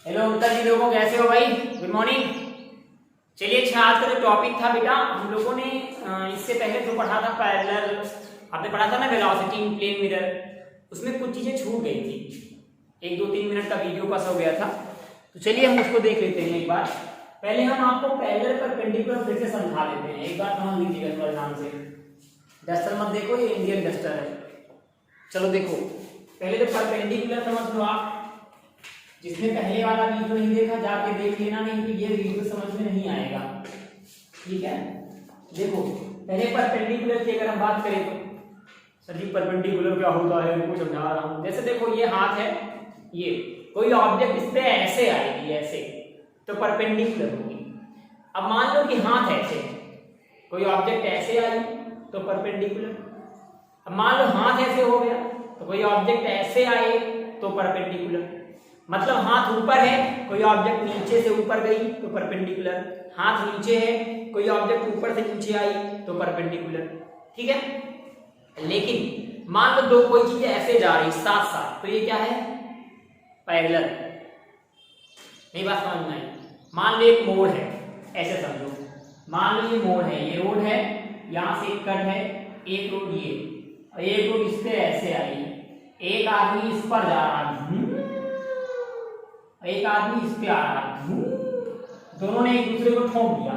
Hello uncle जी, लोगों कैसे हो भाई? Good morning. चलिए अच्छा, आज का जो टॉपिक था बेटा, हम लोगों ने इससे पहले जो पढ़ा था पैरेलल, आपने पढ़ा था ना वेलोसिटी इन प्लेन मिरर, उसमें कुछ चीजें छूट गई थी। 1-2-3 मिनट का वीडियो पास हो गया था, तो चलिए हम उसको देख लेते हैं एक बार। पहले हम आपको पैरेलल परपेंडिकुलर फिर से समझा देते हैं। एक बार समझ लीजिएगा थोड़ा ध्यान से। डस्टर मत देखो, ये इंडियन डस्टर है। चलो देखो, पहले तो परपेंडिकुलर समझ लो आप। जिसने पहले वाला वीडियो नहीं देखा जाके देख लेना, नहीं तो ये वीडियो समझ में नहीं आएगा। ठीक है, देखो पहले परपेंडिकुलर की अगर हम बात करें तो सर जी परपेंडिकुलर क्या होता है उनको समझा रहा हूं। जैसे देखो ये हाथ है, ये कोई ऑब्जेक्ट इस पे ऐसे आएगी, ऐसे तो परपेंडिकुलर होगी। अब मान लो कि हाथ ऐसे, कोई ऑब्जेक्ट ऐसे आई तो परपेंडिकुलर। अब मान लो हाथ ऐसे हो गया तो कोई ऑब्जेक्ट ऐसे आए तो परपेंडिकुलर। मतलब हाथ ऊपर है, कोई ऑब्जेक्ट नीचे से ऊपर गई तो परपेंडिकुलर। हाथ नीचे है, कोई ऑब्जेक्ट ऊपर से नीचे आई तो परपेंडिकुलर। ठीक है, लेकिन मान लो दो कोई चीज ऐसे जा रही साथ साथ, तो ये क्या है? पैरेलल। नहीं बात समझ में आई? मान लो एक मोड़ है, ऐसे समझो, मान लो ये मोड़ है, ये रोड है, यहां से एक कट है, एक रोड ये, और एक रोड इस पे ऐसे आई, एक आदमी इस पर जा रहा है, एक आदमी इस पे आ रहा है, दोनों ने एक दूसरे को ठोक दिया।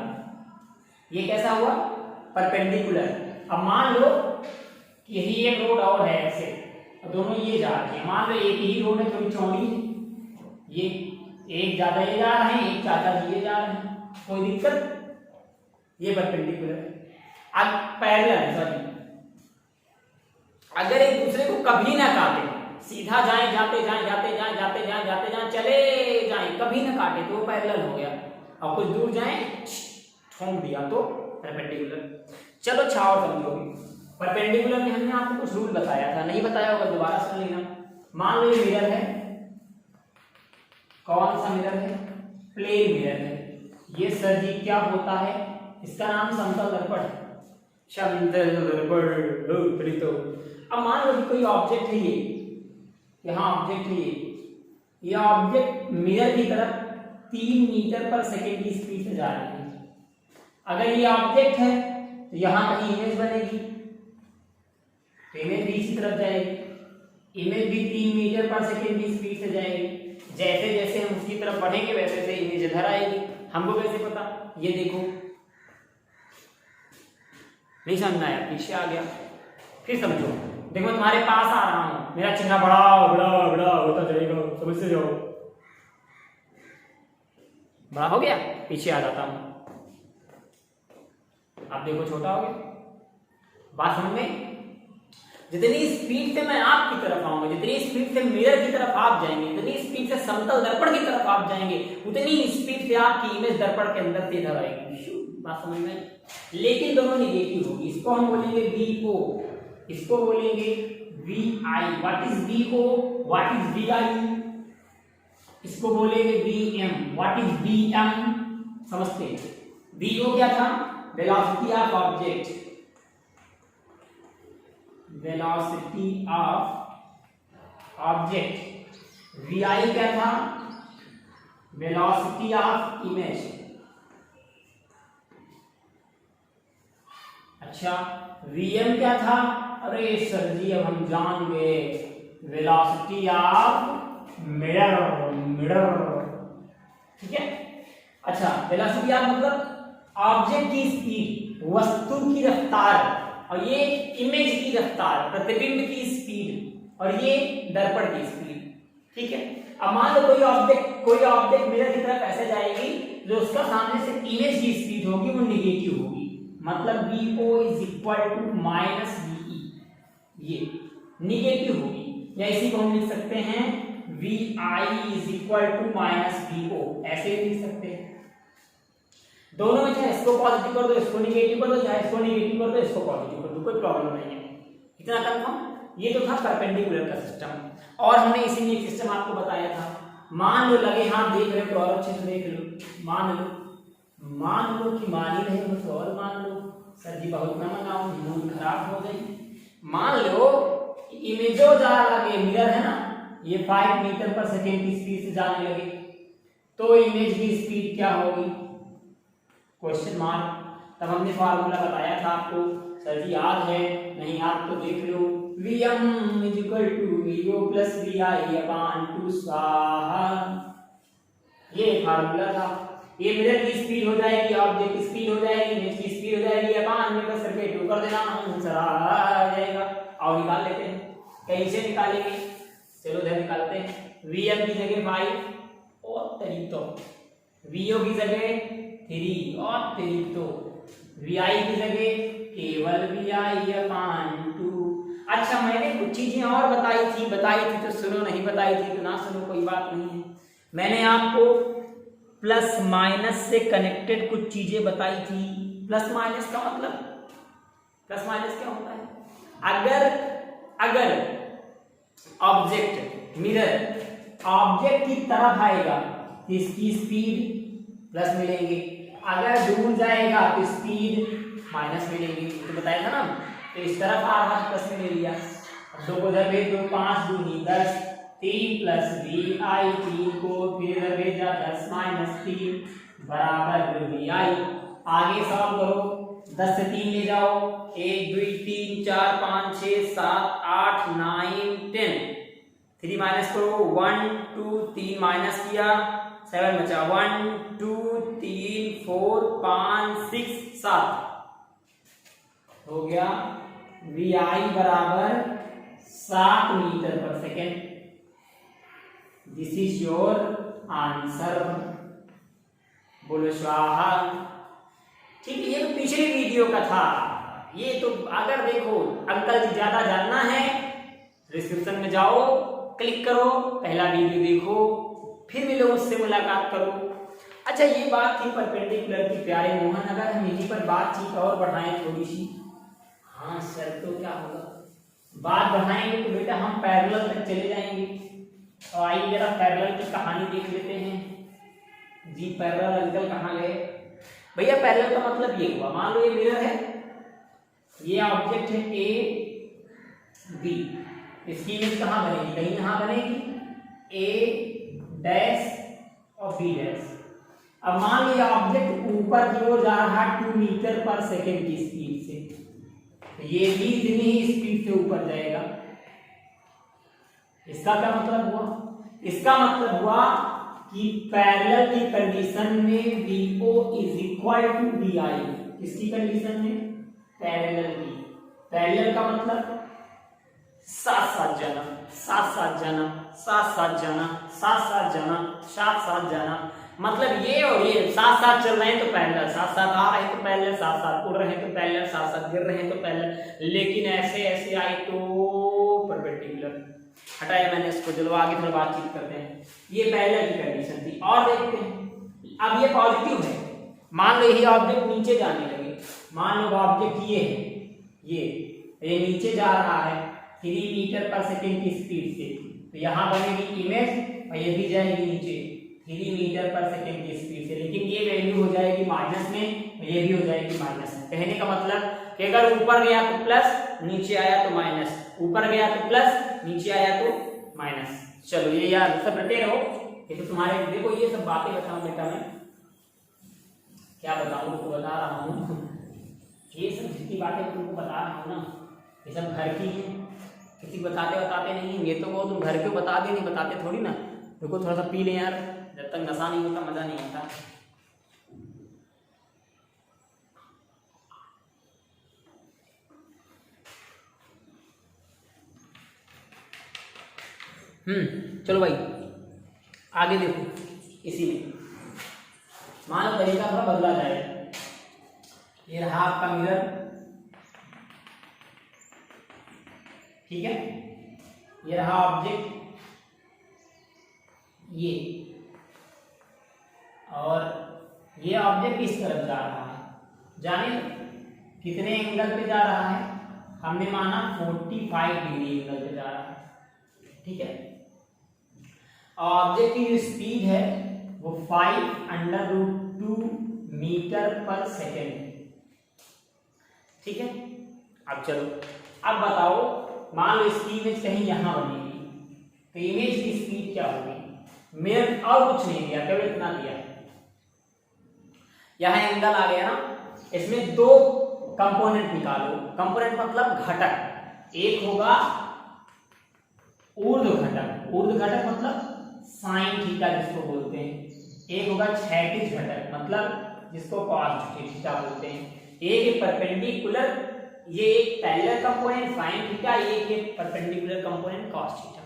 ये कैसा हुआ? परपेंडिकुलर। अब मान लो कि यही एक रोड और है ऐसे, और दोनों ये जा रहे हैं। मान लो एक ही रोड है, थोड़ी चौड़ी, ये एक ज्यादा ये जा रहे हैं, एक ज्यादा ये जा रहे हैं, कोई दिक्कत? ये परपेंडिकुलर। अब पैरेलल, सॉरी, अगर एक दूसरे को कभी ना काटे, सीधा जाए, जाते जाए, जाते जाए, जाते जाए, जाते जाए, चले जाए, कभी ना काटे तो वो पैरेलल हो गया। और कुछ दूर जाए, ठोक दिया तो परपेंडिकुलर। चलो अच्छा और समझोगे। परपेंडिकुलर में हमने आपको कुछ रूल बताया था, नहीं बताया होगा दोबारा सुन लेना। मान लो ये मिरर है, कौन सा मिरर है? प्लेन मिरर है। ये सर जी क्या होता है? इसका नाम समतल दर्पण है। समतल दर्पण। अब मान लो कि कोई ऑब्जेक्ट है, ये यहाँ ऑब्जेक्ट है, ये ऑब्जेक्ट मिरर की तरफ 3 मीटर पर सेकेंड की स्पीड से जा रही है। अगर ये ऑब्जेक्ट है तो यहां कहीं इमेज बनेगी, तो इमेज भी इसी तरफ जाएगी, इमेज भी 3 मीटर पर सेकेंड की स्पीड से जाएगी। जैसे जैसे हम उसकी तरफ बढ़ेंगे वैसे वैसे इमेज इधर आएगी। हमको कैसे पता? ये देखो, नहीं समझ आया? पीछे आ गया, फिर समझो। देखो तुम्हारे पास आ रहा हूं, मेरा चेहरा बड़ा बड़ा बड़ा होता जाएगा, समझते जाओ। बड़ा हो गया, पीछे आ जाता हूं, आप देखो छोटा हो गया। बात समझ में? जितनी स्पीड से मैं आपकी तरफ आऊंगा, जितनी स्पीड से मिरर की तरफ आप जाएंगे, जितनी स्पीड से समतल दर्पण की तरफ आप जाएंगे, उतनी स्पीड से आपकी इमेज दर्पण के अंदर से इधर आएगी। बात समझ में? लेकिन दोनों निगेटिव होगी। इसको हम बोलेंगे VO, इसको बोलेंगे VI। What is VO? What is VI? इसको बोलेंगे VM। What is VM? समझते हैं? VO क्या था? Velocity of object, velocity of object. VI क्या था? Velocity of image. अच्छा, VM क्या था? अरे सर जी अब हम जान गए, वेलोसिटी ऑफ मिरर, मिरर। ठीक है, अच्छा, वेलोसिटी ऑफ मतलब ऑब्जेक्ट की स्पीड, वस्तु की रफ्तार, और ये इमेज की रफ्तार, प्रतिबिंब की स्पीड, और ये दर्पण की स्पीड। ठीक है, अब मान लो कोई ऑब्जेक्ट मिरर की तरफ ऐसे जाएगी, जो उसका सामने से इमेज की स्पीड होगी वो निगेटिव होगी। मतलब VO is equal to minus VE, ये निगेटिव होगी। या इसी को हम लिख सकते हैं VI is equal to minus VO, ऐसे भी लिख सकते हैं। दोनों में चाहे इसको पॉजिटिव कर दो, इसको निगेटिव कर दो, चाहे इसको निगेटिव कर दो, इसको पॉजिटिव कर दो, कोई प्रॉब्लम नहीं है। इतना कंफर्म? ये तो था परपेंडिकुलर का सिस्टम। और हमने इसी में एक सिस्टम आपको बताया था। मान लो लगे हाथ देख रहे हो तो और अच्छे से देख लो। मान लो कि मान ही रहे हो तो और मान लो। सर जी बहुत ना मनाओ, मूड खराब हो गई। मान लो इमेजो जा लगे, मिरर है ना, ये 5 मीटर पर सेकेंड की स्पीड से जाने लगे, तो इमेज की स्पीड क्या होगी, क्वेश्चन मार्क। तब हमने फार्मूला बताया था आपको, सर जी याद है, नहीं याद तो देख लो, Vm is equal to Vo plus Vi upon 2 स्वाहा, ये फार्मूला था। ये मिरर की स्पीड हो जाएगी, ऑब्जेक्ट की स्पीड हो जाएगी, इमेज की स्पीड हो जाएगी अपान में बस करके 2 कर देना, आंसर आ जाएगा। आओ निकाल लेते हैं, कहीं से निकालेंगे, चलो इधर निकालते हैं। Vm की जगह 5 और तरीको, Vo की जगह 3 और तरीको, Vi की जगह केवल Vi अपान 2। अच्छा मैंने कुछ चीजें और बताई थी तो सुनो, नहीं बताई थी तो ना सुनो, कोई बात नहीं है। मैंने आपको प्लस माइनस से कनेक्टेड कुछ चीजें बताई थी। प्लस माइनस का मतलब, प्लस माइनस क्या होता है, अगर ऑब्जेक्ट मिरर ऑब्जेक्ट की तरफ आएगा तो इसकी स्पीड प्लस मिलेंगे, अगर दूर जाएगा तो स्पीड माइनस मिलेंगी, तो बताया था ना। तो इस तरफ आ रहा प्लस में ले लिया, अब 2 को इधर भेज दो, 5 दूनी 10, 3 प्लस Vi, 3 को फिर इधर भेजा 10 माइनस 3 बराबर Vi। आगे सॉल्व करो, 10 से 3 ले जाओ, 1 2 3 4 5 6 7 8 9 10, 3 माइनस करो, 1 2 3 माइनस किया, 7 बचा, 1 2 3 4 5 6 7 हो गया। Vi बराबर 7 मीटर पर second. This is your answer, बोलो स्वाहा। ठीक है, ये तो पिछले वीडियो का था, ये तो अगर देखो अंकल जी ज्यादा जानना है, डिस्क्रिप्शन में जाओ, क्लिक करो, पहला वीडियो देखो, फिर मिलो, उससे मुलाकात करो। अच्छा ये बात थी परपेंडिकुलर की, प्यारे मोहन, अगर हम यहीं पर बातचीत और बढ़ाएं थोड़ी सी। हाँ सर, तो क्या होगा, बात बढ़ाएंगे तो बेटा हम पैरेलल तक चले जाएंगे। और आइए जरा पैरेलल की कहानी देख लेते हैं जी। पैरेलल अंकल कहाँ गए भैया? पैरेलल का मतलब ये हुआ, मान लो ये मिरर है, ये ऑब्जेक्ट है ए बी, इसकी इमेज कहाँ बनेगी, कहीं यहाँ बनेगी, ए डैश और बी डैश। अब मान लो ये ऑब्जेक्ट ऊपर की ओर जा रहा है 2 मीटर पर सेकेंड की स्पीड से, तो ये भी इतनी ही स्पीड से ऊपर जाएगा। इसका क्या मतलब हुआ? इसका मतलब हुआ कि पैरेलल की कंडीशन में VO is equal to VI। किसकी कंडीशन में? पैरेलल की। पैरेलल का मतलब साथ साथ जाना, साथ साथ जाना, साथ साथ जाना, साथ साथ जाना, साथ साथ जाना, मतलब ये और ये साथ साथ चल रहे हैं तो पैरेलल, साथ साथ आ रहे हैं तो पैरेलल, साथ साथ उड़ रहे हैं तो पैरेलल, साथ साथ गिर रहे हैं तो पैरेलल, लेकिन ऐसे ऐसे आए तो परपेंडिकुलर। हटाया मैंने इसको, चलो आगे थोड़ा बातचीत करते हैं। ये पैरेलल की कंडीशन थी। और देखते हैं, अब ये पॉजिटिव है, मान लो यही ऑब्जेक्ट नीचे जाने लगे, मान लो ऑब्जेक्ट ये है, ये नीचे जा रहा है 3 मीटर पर सेकेंड की स्पीड से, तो यहाँ बनेगी इमेज और ये भी जाएगी नीचे 3 मीटर पर सेकेंड की स्पीड से, लेकिन ये वैल्यू हो जाएगी माइनस में, ये भी हो जाएगी माइनस में। कहने का मतलब कि अगर ऊपर गया तो प्लस, नीचे आया तो माइनस, ऊपर गया तो प्लस, नीचे आया तो माइनस। चलो ये यार सब रटे रहो, ये तो तुम्हारे, देखो ये सब बातें बताऊं बेटा, मैं क्या बताऊं, तो बता रहा हूँ, ये सब जितनी बातें तुमको बता रहा हूँ ना, ये सब घर की है, किसी को बताते नहीं। ये तो वो तुम घर के बता दे, नहीं बताते थोड़ी ना। देखो थोड़ा सा पी ले यार, जब तक नशा नहीं होता मजा नहीं आता। चलो भाई आगे देखो, इसी में मान लो तरीका थोड़ा बदला जाए। ये रहा आपका मिरर, ठीक है, ये रहा ऑब्जेक्ट ये, और ये ऑब्जेक्ट इस तरफ जा रहा है, जाने कितने एंगल पे जा रहा है, हमने माना 45 डिग्री एंगल पे जा रहा है, ठीक है। ऑब्जेक्ट की जो स्पीड है वो 5√2 मीटर पर सेकेंड है, ठीक है। अब चलो, अब बताओ, मान लो इसकी इमेज कहीं यहां बनेगी, तो इमेज की स्पीड क्या होगी? मेन और कुछ नहीं दिया, केवल इतना दिया। यहाँ एंगल आ गया ना, इसमें दो कंपोनेंट निकालो। कंपोनेंट मतलब घटक, एक होगा ऊर्ध्व घटक, ऊर्ध्व घटक मतलब साइन थीटा जिसको बोलते हैं, एक होगा क्षैतिज घटक मतलब जिसको कॉस थीटा बोलते हैं। एक है परपेंडिकुलर, ये एक पैरेलल कंपोनेंट साइन थीटा, एक है परपेंडिकुलर कंपोनेंट कॉस थीटा।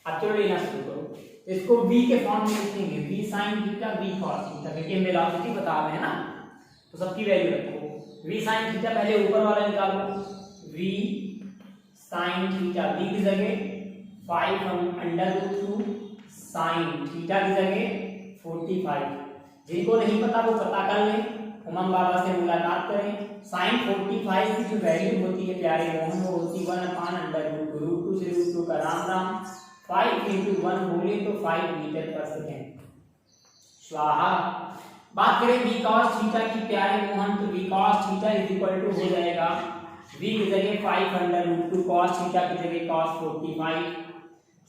अब चलो लेना शुरू करो, इसको v के फॉर्म में लिखेंगे, v sin theta v cos theta, क्योंकि वेलोसिटी बता रहे हैं ना तो सबकी वैल्यू रखो। v sin थीटा पहले ऊपर वाला निकालो, v sin थीटा, v की जगह 5 √2 sin थीटा की जगह 45। जिनको नहीं पता वो पता कर लें, उमंग बाबा से मुलाकात करें। sin 45 की जो वैल्यू होती है प्यारे मोहन, वो होती 1/√2, √2 से √2 का राम राम, 5 × 1 बोले तो 5 मीटर पर सेकेंड। स्वाहा। बात करें v cos थीटा की प्यारे मोहन, तो v cos theta is equal to हो जाएगा v की जगह 5 √2 cos थीटा की जगह cos 45।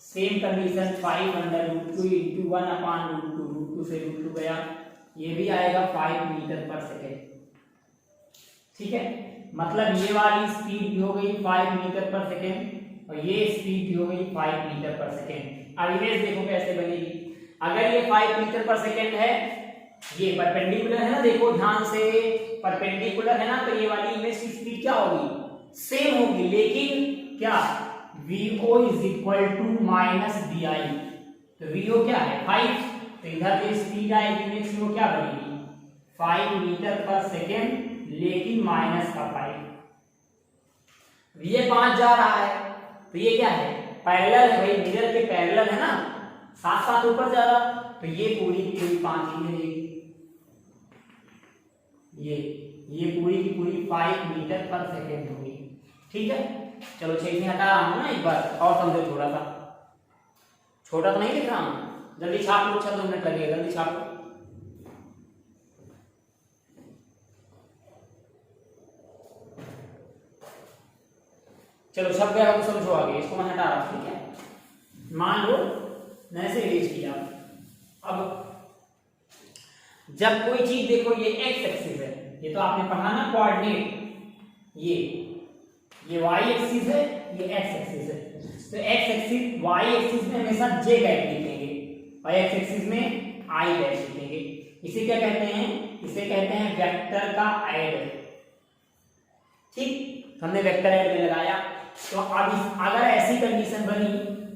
सेम कंडीशन 5 √2 × 1/√2, √2 से √2 गया, ये भी आएगा 5 मीटर पर सेकेंड। ठीक है, मतलब ये वाली स्पीड भी हो गई 5 मीटर पर सेकेंड और ये स्पीड भी हो गई 5 मीटर पर सेकेंड। अब इमेज देखो कैसे बनेगी। अगर ये 5 मीटर पर सेकेंड है, ये परपेंडिकुलर है ना, देखो ध्यान से, परपेंडिकुलर है ना, तो ये वाली इमेज की स्पीड क्या होगी, सेम होगी, लेकिन क्या VO is equal to -BI। तो VO क्या है 5, तो इधर जो स्पीड आएगी इमेज की वो क्या बनेगी 5 मीटर पर सेकेंड, लेकिन माइनस का 5। ये 5 जा रहा है तो ये क्या है पैरेलल है भाई, मिरर के पैरेलल है ना, साथ साथ ऊपर जा रहा, तो ये पूरी की पूरी 5 ही रहेगी, ये पूरी की पूरी 5 मीटर पर सेकेंड होगी। ठीक है, चलो 6 में हटा रहा हूं ना, एक बार और समझो, थोड़ा सा छोटा तो नहीं लिख रहा हूं, जल्दी छाप लो, 6 मिनट लगेगा, जल्दी छाप लो। चलो छप गया तो समझो आगे, इसको मैं हटा रहा हूं। ठीक है, मान लो मैंने से इरेज किया। अब जब कोई चीज देखो, ये एक्स एक्सिस है, ये तो आपने पढ़ा ना कोऑर्डिनेट, ये वाई एक्सिस है, ये एक्स एक्सिस है, तो एक्स एक्सिस वाई एक्सिस में हमेशा जे गैप लिखेंगे और एक्स एक्सिस में आई डैश लिखेंगे। इसे क्या कहते हैं, इसे कहते हैं वेक्टर का ऐड। ठीक, हमने वेक्टर ऐड में लगाया, तो अब अगर ऐसी कंडीशन बनी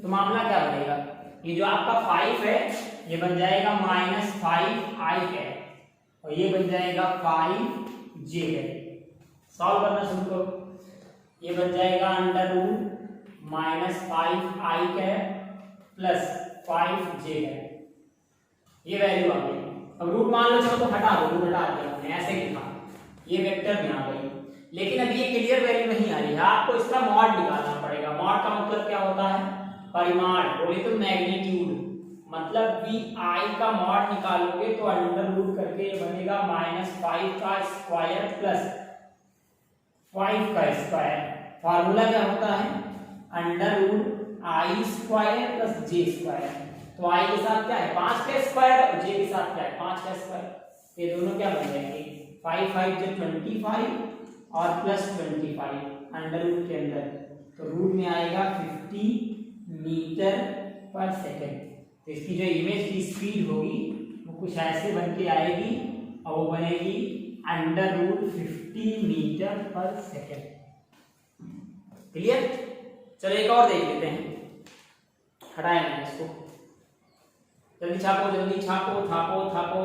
तो मामला क्या बनेगा, ये जो आपका 5 है ये बन जाएगा -5i कैप और ये बन जाएगा 5j कैप। सॉल्व करना शुरू करो, ये बन जाएगा √-5i cap plus 5j cap, ये वैल्यू आ गई। अब रूट मान लो, चलो तो हटा दो, रूट हटा दिया हमने, ऐसे लिखा, ये वेक्टर में आ गई, लेकिन अभी ये क्लियर वैल्यू नहीं आ रही है, आपको इसका मॉड निकालना पड़ेगा। मॉड का मतलब क्या होता है, परिमाण, बोले तो मैग्नीट्यूड, मतलब vi का मॉड निकालोगे तो अंडर रूट करके ये बनेगा -5 का स्क्वायर प्लस 5 का स्क्वायर। फार्मूला क्या होता है, √i² प्लस j स्क्वायर। तो i के साथ क्या है 5 का स्क्वायर और j के साथ क्या है 5 का स्क्वायर, ये दोनों क्या बन जाएंगे 5 5 जो 25 और प्लस 25 अंडर रूट के अंदर, तो रूट में आएगा 50 मीटर पर सेकेंड। तो इसकी जो इमेज की स्पीड होगी वो कुछ ऐसे बन के आएगी और वो बनेगी √50 मीटर पर सेकेंड। क्लियर, चलो एक और देख लेते हैं, हटाए मैंने इसको, जल्दी छापो, जल्दी छापो, छापो छापो,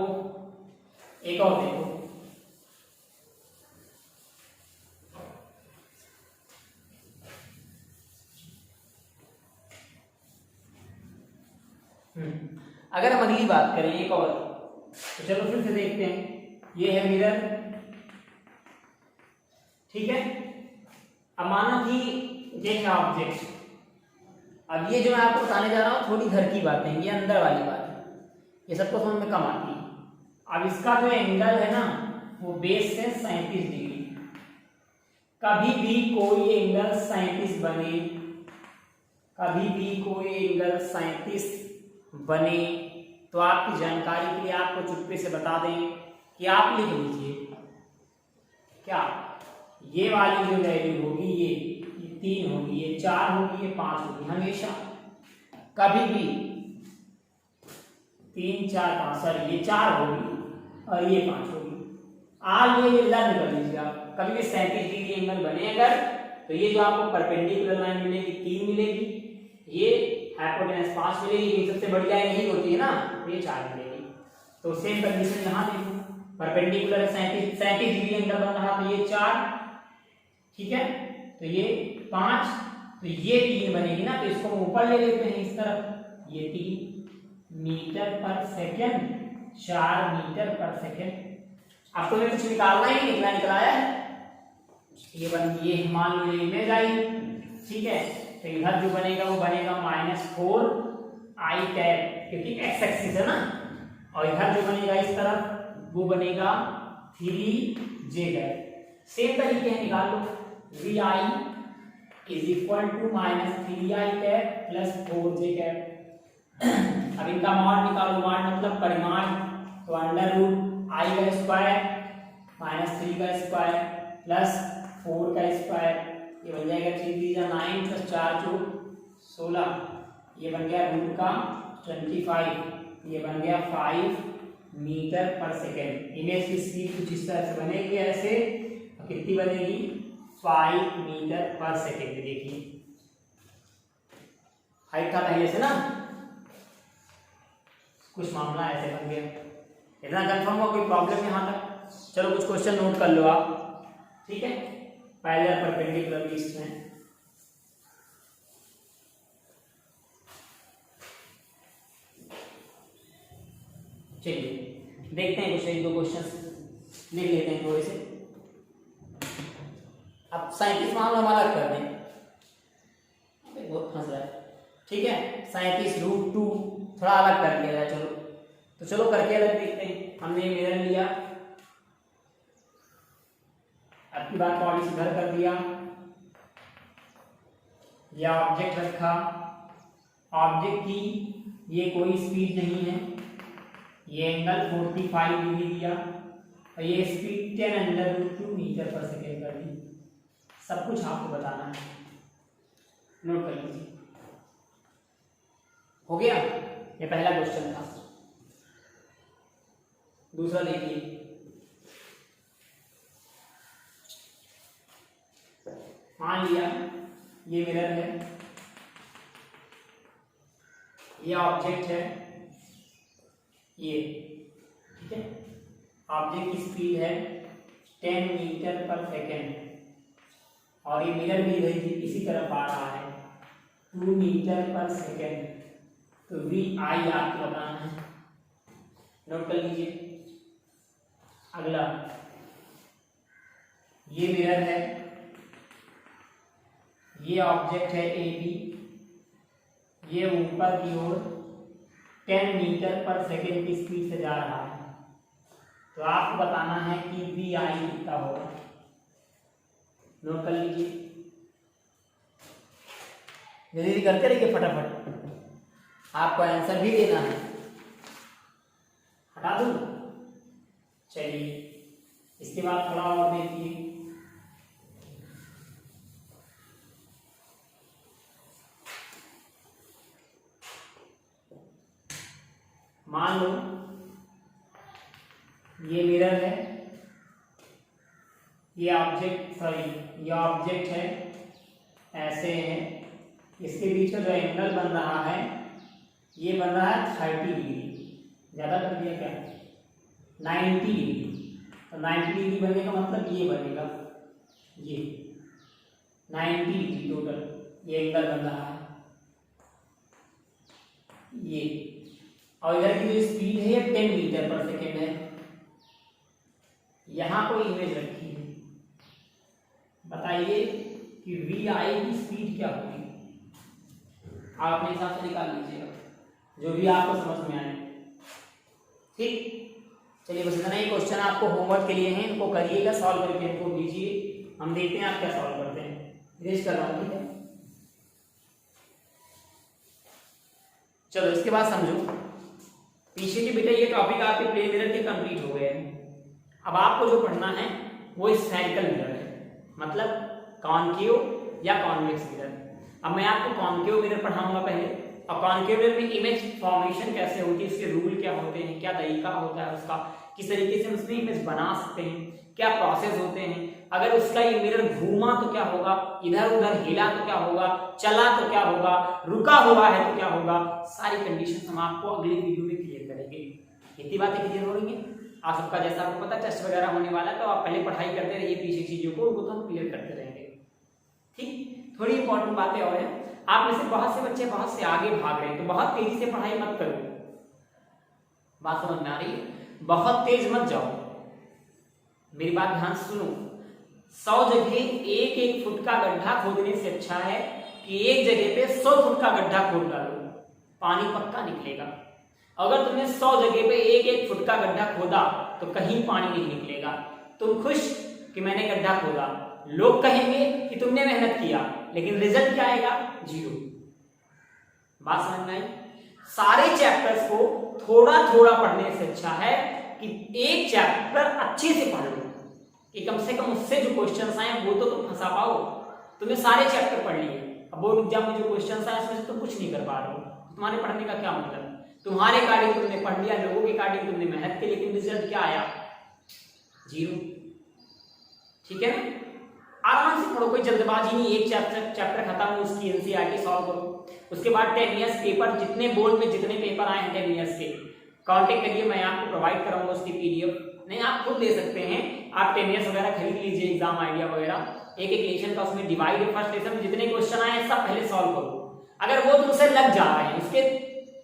एक और देखो। अगर हम अगली बात करें एक और, तो चलो फिर से देखते हैं, ये है मिरर। ठीक है, अब मानो कि ये है ऑब्जेक्ट। अब ये जो मैं आपको बताने जा रहा हूं थोड़ी घर की बातें, ये अंदर वाली बात है, ये सबको समझ में कम आती है। अब इसका जो एंगल है ना वो बेस से 37 डिग्री। कभी भी कोई एंगल 37 बने, कभी भी कोई एंगल 37 बने तो आपकी जानकारी के लिए आपको चुप्पे से बता दें कि आप लिख लीजिए क्या, ये वाली जो वैल्यू होगी ये 3 होगी, ये 4 होगी, ये 5 होगी। हमेशा कभी भी 3 4 5 सॉरी ये 4 होगी और ये 5 होगी। आज ये लर्न कर लीजिए आप। कभी भी 37 डिग्री एंगल बने अगर, तो ये जो आपको परपेंडिकुलर लाइन मिलेगी 3 मिलेगी, ये हाइपोटेनस 5 मिलेगी, ये सबसे बड़ी लाइन यही होती है ना, ये 4 मिलेगी। तो सेम कंडीशन यहाँ देखो, परपेंडिकुलर 37 डिग्री एंगल बन रहा तो ये 4, ठीक है, तो ये 5, तो ये 3 बनेगी ना, तो इसको हम ऊपर ले लेते हैं इस तरफ, ये 3 मीटर पर सेकेंड, 4 मीटर पर सेकेंड। आपको ये कुछ निकालना ही नहीं, कितना निकलाया है ये ये मान लो ये इमेज आई, ठीक है, तो इधर जो बनेगा वो बनेगा -4 i कैप, क्योंकि x एक्सिस है ना, और इधर जो बनेगा इस तरफ वो बनेगा 3j कैप। सेम तरीके है, निकाल लो vi is equal to -3i cap plus 4j cap. अब इनका मान निकालो, मान मतलब परिमाण, तो अंडर रूट i का स्क्वायर -3 का स्क्वायर प्लस 4 का स्क्वायर, ये बन जाएगा 3 9 + 4 16, ये बन गया रूट का 25, ये बन गया 5 मीटर पर सेकेंड। इमेज की स्पीड कुछ इस तरह से बनेगी ऐसे, और कितनी बनेगी 5 मीटर पर सेकेंड। देखिए हाइट था पहले से ना, कुछ मामला ऐसे बन गया। इतना कंफर्म हुआ, कोई प्रॉब्लम यहाँ तक? चलो कुछ क्वेश्चन नोट कर लो आप, ठीक है, पैरेलल परपेंडिकुलर लिस्ट में। चलिए देखते हैं कुछ 1-2 क्वेश्चन लिख लेते हैं थोड़े से। अब 37 मान लो हम अलग कर दें, बहुत फंस रहा है, ठीक है, 37√2 थोड़ा अलग कर दिया जाए। चलो तो चलो करके अलग देखते हैं। हमने मिरर लिया, अब की बात पॉलिश इधर कर दिया, या ऑब्जेक्ट रखा, ऑब्जेक्ट की ये कोई स्पीड नहीं है, ये एंगल 45 डिग्री दिया, और ये स्पीड 10√2 मीटर पर सेकेंड कर दी। सब कुछ आपको बताना है, नोट कर लीजिए। हो गया, ये पहला क्वेश्चन था। दूसरा देखिए, मान लिया ये मिरर है, ये ऑब्जेक्ट है, ये ठीक है, ऑब्जेक्ट की स्पीड है 10 मीटर पर सेकेंड, और ये मिरर भी इसी तरफ आ रहा है 2 मीटर पर सेकेंड। तो वी आई आपको बताना है, नोट कर लीजिए। अगला, ये मिरर है, ये ऑब्जेक्ट है ए बी, ये ऊपर की ओर 10 मीटर पर सेकेंड की स्पीड से जा रहा है। तो आपको बताना है कि वी आई कितना होगा, नोट कर लीजिए। जल्दी करते रहिए फटाफट, आपको आंसर भी देना है। हटा दूं? चलिए इसके बाद थोड़ा और देखिए, मान लो ये मिरर है, ये ऑब्जेक्ट है, ऐसे है, इसके बीच में जो एंगल बन रहा है ये बन रहा है 30 डिग्री, ज़्यादा कर दिया क्या, 90 डिग्री। तो 90 डिग्री बनने का मतलब ये बनेगा, ये 90 डिग्री टोटल ये एंगल बन रहा है ये, और इधर की जो स्पीड है ये 10 मीटर पर सेकेंड है। यहाँ कोई इमेज रखी है, बताइए कि वी आई की स्पीड क्या होगी, आप अपने हिसाब से निकाल लीजिएगा, जो भी आपको समझ में आए। ठीक, चलिए बस इतना ही क्वेश्चन आपको होमवर्क के लिए हैं, इनको करिएगा, सॉल्व करके इनको दीजिए, हम देखते हैं आप क्या सॉल्व करते हैं। इरेज कर रहा हूँ, ठीक है। चलो इसके बाद समझो, पीछे के बेटा ये टॉपिक आपके प्लेन मिरर के कंप्लीट हो गए हैं। अब आपको जो पढ़ना है वो स्फेरिकल मिरर है, मतलब कॉनकेव या कॉन्वेक्स मिरर। अब मैं आपको कॉनकेव मिरर पढ़ाऊंगा पहले, और कॉनकेव मिरर में इमेज फॉर्मेशन कैसे होती है, इसके रूल क्या होते हैं, क्या तरीका होता है उसका, किस तरीके से हम उसमें इमेज बना सकते हैं, क्या प्रोसेस होते हैं, अगर उसका ये मिरर घूमा तो क्या होगा, इधर उधर हिला तो क्या होगा, चला तो क्या होगा, रुका हुआ है तो क्या होगा, सारी कंडीशन हम आपको अगले वीडियो में क्लियर करेंगे। इतनी बातें क्लियर हो रही हैं आप सबका, जैसा आपको पता टेस्ट वगैरह होने वाला है तो आप पहले पढ़ाई करते रहिए, पीछे चीजों को उनको तो हम क्लियर करते रहेंगे। ठीक, थोड़ी इंपॉर्टेंट बातें और हैं। आप में से बहुत से बच्चे बहुत से आगे भाग रहे हैं, तो बहुत तेजी से पढ़ाई मत करो। बात समझ में आ रही है? बहुत तेज मत जाओ, मेरी बात ध्यान सुनो। 100 जगह एक एक फुट का गड्ढा खोदने से अच्छा है कि एक जगह पे 100 फुट का गड्ढा खोद डालो, पानी पक्का निकलेगा। अगर तुमने 100 जगह पे एक एक फुट का गड्ढा खोदा तो कहीं पानी नहीं निकलेगा। तुम खुश कि मैंने गड्ढा खोदा, लोग कहेंगे कि तुमने मेहनत किया, लेकिन रिजल्ट क्या आएगा? 0। बात समझ में आई? सारे चैप्टर्स को थोड़ा थोड़ा पढ़ने से अच्छा है कि एक चैप्टर अच्छे से पढ़ लो, कि कम से कम उससे जो क्वेश्चंस आए वो तो तुम फंसा पाओ। तुमने सारे चैप्टर पढ़ लिए, अब बोर्ड एग्जाम में जो क्वेश्चंस आए उसमें से तुम कुछ नहीं कर पा रहे हो, तुम्हारे पढ़ने का क्या मतलब? तुम्हारे अकॉर्डिंग तुमने पढ़ लिया, लोगों के अकॉर्डिंग तुमने मेहनत की, लेकिन रिजल्ट क्या आया? 0। ठीक है ना? आराम से पढ़ो, कोई जल्दबाजी नहीं। एक चैप्टर खत्म हो, उसकी एनसीईआरटी सॉल्व करो, उसके बाद 10 इयर्स पेपर, जितने बोर्ड में जितने पेपर आए हैं 10 इयर्स के, कांटेक्ट करिए, मैं आपको प्रोवाइड कराऊंगा उसकी पीडीएफ। नहीं, आप खुद ले सकते हैं, आप 10 इयर्स वगैरह खरीद लीजिए, एग्जाम आइडिया वगैरह, एक एक लेसन का उसमें डिवाइड है। फर्स्ट लेसन में जितने क्वेश्चन आए सब पहले सॉल्व करो। अगर वो तुमसे लग जा रहे हैं, उसके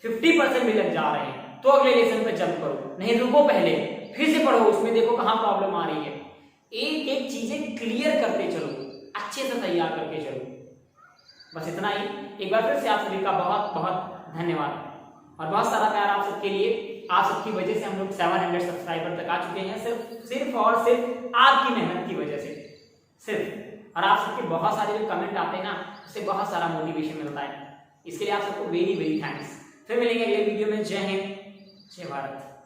50% भी लग जा रहे हैं, तो अगले लेसन पे जंप करो, नहीं रुको, पहले फिर से पढ़ो, उसमें देखो कहां प्रॉब्लम आ रही है। एक एक चीजें क्लियर करते चलो, अच्छे से तैयार करके चलो। बस इतना ही। एक बार फिर से आप सभी का बहुत बहुत धन्यवाद और बहुत सारा प्यार आप सबके लिए। आप सबकी वजह से हम लोग 700 सब्सक्राइबर तक आ चुके हैं, सिर्फ और सिर्फ आपकी मेहनत की वजह से, सिर्फ। और आप सबके बहुत सारे जो कमेंट आते हैं ना, उससे बहुत सारा मोटिवेशन मिलता है। इसके लिए आप सबको वेरी वेरी थैंक्स। फिर मिलेंगे अगले वीडियो में। जय हिंद, जय भारत।